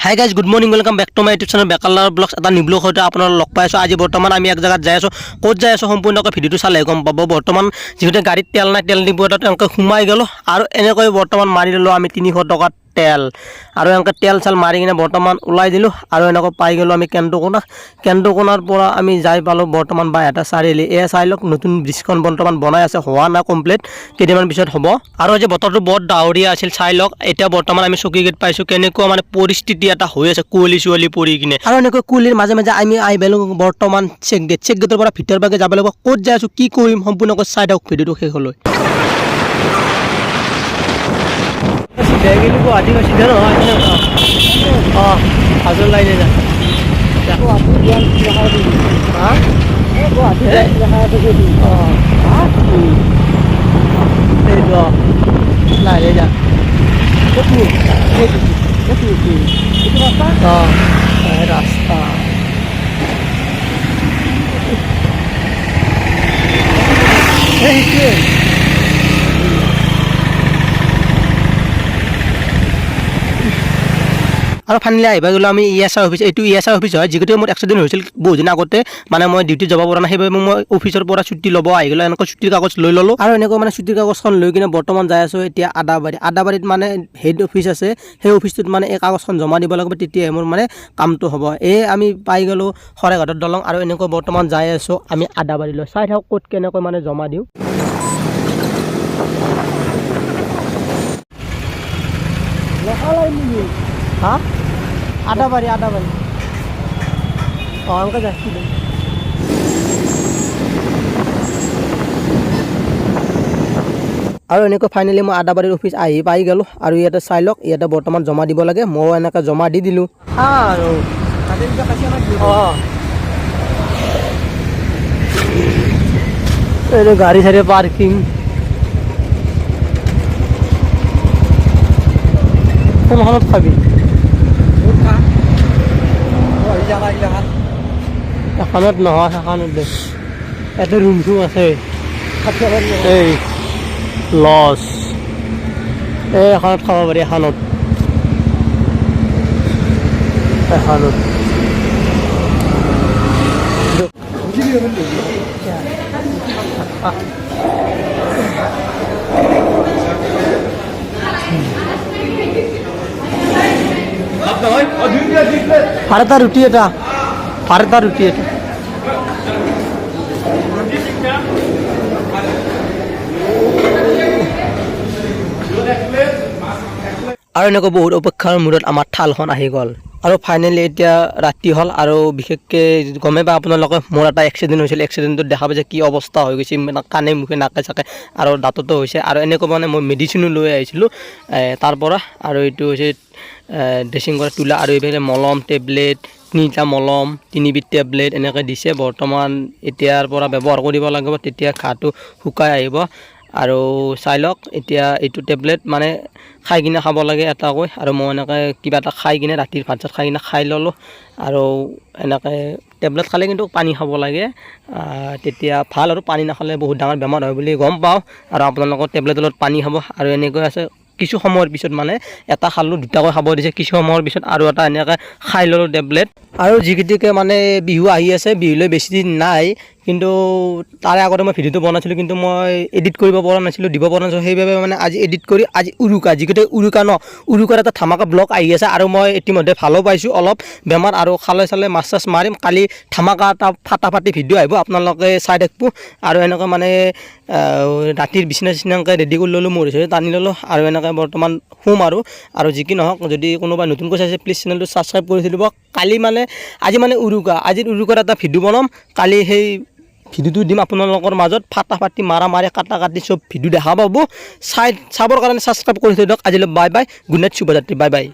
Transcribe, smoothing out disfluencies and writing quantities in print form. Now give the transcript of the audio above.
High guys good morning welcome back to my YouTube channel বেকালাৰ vlogs এটা new vlog সৈতে আপোনালোক লগ পাই আছোঁ। আজি বৰ্তমান আমি এক জেগাত যাই আছোঁ। ক'ত যাই আছোঁ সম্পূৰ্ণকৈ ভিডিঅ'টো চালে গম পাব। বৰ্তমান যিহেতু গাড়ীত তেল নাই, তেল ডিপু এটাত এনেকৈ সোমাই গ'লোঁ আৰু এনেকৈ বৰ্তমান মাৰি দিলোঁ আমি 300 টকাত তেল আৰু এনেকৈ তেল চেল মাৰি কিনে বৰ্তমান ওলাই দিলোঁ আৰু এনেকৈ পাই গ'লোঁ আমি কেন্দ্ৰকোনাৰ পৰা আমি যাই পালোঁ বৰ্তমান বাইহাটা চাৰিআলি। এয়া চাই লওক নতুন ব্ৰিজখন বৰ্তমান বনাই আছে, হোৱা নাই কমপ্লিট, কেইদিনমান পিছত হ'ব। আৰু আজি বতৰটো বৰ ডাৱৰীয়া আছিল, চাই লওক। এতিয়া বৰ্তমান আমি চকী গেট পাইছোঁ, কেনেকুৱা মানে পৰিস্থিতি এটা হৈ আছে, কুঁৱলী চুঁৱলী পৰি কিনে। আৰু এনেকৈ কুঁৱলীৰ মাজে মাজে আমি আহি পালোঁ বৰ্তমান চেক গেটৰ পৰা ভিতৰ ভাগে যাব লাগিব। ক'ত যাই আছোঁ, কি কৰিম, সম্পূৰ্ণকৈ চাই থাকক ভিডিঅ'টো শেষলৈ। সিধা গেলি গুৱাহাটী সিধা নহয়, অঁ হাজোৰ লাইনে যা লাইনে যা ৰাস্তা আৰু ফাইনেলি আহিবা গ'লোঁ আমি ESR অফিচ। এইটো ESR অফিচ হয়, যিহেতু মোৰ এক্সিডেণ্ট হৈছিল বহুত দিন আগতে, মানে মই ডিউটি যাব পৰা নাই, সেইবাবে মই অফিচৰ পৰা ছুটি ল'ব আহি গ'লোঁ। এনেকৈ ছুটিৰ কাগজ লৈ ল'লোঁ আৰু এনেকৈ মানে ছুটিৰ কাগজখন লৈ কিনে বৰ্তমান যাই আছোঁ এতিয়া আদাবাৰীত মানে হেড অফিচ আছে। সেই অফিচটোত মানে এই কাগজখন জমা দিব লাগিব, তেতিয়াহে মোৰ মানে কামটো হ'ব। আমি পাই গ'লোঁ শৰাইঘাটৰ দলং আৰু এনেকৈ বৰ্তমান যাই আছোঁ আমি আদাবাৰীলৈ। চাই থাকক ক'ত কেনেকৈ মানে জমা দিওঁ। হা আদাবাৰী অঁ এনেকৈ যাচ্ছিলোঁ। আৰু এনেকৈ ফাইনেলি মই আদাবাৰীৰ অফিচ আহি পাই গ'লোঁ আৰু ইয়াতে চাই লওক, ইয়াতে বৰ্তমান জমা দিব লাগে। ময়ো এনেকৈ জমা দি দিলোঁ আৰু অঁ এইটো গাড়ী চাড়ী পাৰ্কিং। কোনখনত খাবি? এখনত নহয়, এখনত দে। ইয়াতে ৰুম চুম আছে, এই লজ এখনত খাব পাৰি, এখনত ফাৰেতা ৰুটি এটা আৰু এনেকৈ বহুত অপেক্ষাৰ মূৰত আমাৰ থালখন আহি গ'ল আৰু ফাইনেলি এতিয়া ৰাতি হ'ল। আৰু বিশেষকৈ গমে পাই আপোনালোকে মোৰ এটা এক্সিডেণ্ট হৈছিল, এক্সিডেণ্টত দেখা পাইছে কি অৱস্থা হৈ গৈছে, কাণে মুখে নাকে চাকে আৰু দাঁততো হৈছে। আৰু এনেকৈ মানে মই মেডিচিনো লৈ আহিছিলোঁ তাৰ পৰা। আৰু এইটো হৈছে ড্ৰেছিং কৰা তোলা আৰু এইফালে মলম টেবলেট, 3টা মলম 3বিধ টেবলেট এনেকৈ দিছে। বৰ্তমান এতিয়াৰ পৰা ব্যৱহাৰ কৰিব লাগিব, তেতিয়া ঘাটো শুকাই আহিব। আৰু চাই লওক এতিয়া এইটো টেবলেট মানে খাই কিনে খাব লাগে এটাকৈ। আৰু মই এনেকৈ কিবা এটা খাই কিনে ৰাতিৰ ভাত চাত খাই কিনে খাই ল'লোঁ। আৰু এনেকৈ টেবলেট খালে কিন্তু পানী খাব লাগে, তেতিয়া ভাল। আৰু পানী নাখালে বহুত ডাঙৰ বেমাৰ হয় বুলি গম পাওঁ। আৰু আপোনালোকৰ টেবলেটৰ লগত পানী খাব। আৰু এনেকৈ আছে, কিছু সময়ৰ পিছত মানে এটা খালোঁ, 2টাকৈ খাব দিছে। কিছু সময়ৰ পিছত আৰু এটা এনেকৈ খাই ল'লোঁ টেবলেট। আৰু যিকেইটিকে মানে বিহু আহি আছে, বিহুলৈ বেছি দিন নাই, কিন্তু তাৰে আগতে মই ভিডিঅ'টো বনাইছিলোঁ, কিন্তু মই এডিট কৰিব পৰা নাছিলোঁ, দিব পৰা নাছিলোঁ। সেইবাবে মানে আজি এডিট কৰি আজি যিকেইটা উৰুকাৰ এটা ধামাকা ব্লগ আহি আছে। আৰু মই ইতিমধ্যে ভালো পাইছোঁ অলপ বেমাৰ, আৰু খালে চালে মাছ চাছ মাৰিম। কালি ধামাকা এটা ফাটাফাটি ভিডিঅ' আহিব, আপোনালোকে চাই থাকিব। আৰু এনেকৈ মানে ৰাতিৰ বিচনা চিচনাকৈ ৰেডি কৰি ল'লোঁ, মোৰ হিচাপে টানি ল'লোঁ। আৰু এনেকৈ বৰ্তমান শুম আৰু যি কি নহওক, যদি কোনোবাই নতুনকৈ চাইছে প্লিজ চেনেলটো ছাবস্ক্ৰাইব কৰি থৈ দিব। কালি মানে আজি মানে আজিৰ উৰুকাৰ এটা ভিডিঅ' বনাম, কালি সেই ভিডিঅ'টো দিম আপোনালোকৰ মাজত। ফাটাফাটি মাৰা মাৰি কাটা কাটি চব ভিডিঅ' দেখা পাব। চাবৰ কাৰণে ছাবস্ক্ৰাইব কৰি থৈ দিয়ক। আজিলৈ বাই বাই, গুড নাইট, শুভৰাত্ৰি, বাই বাই।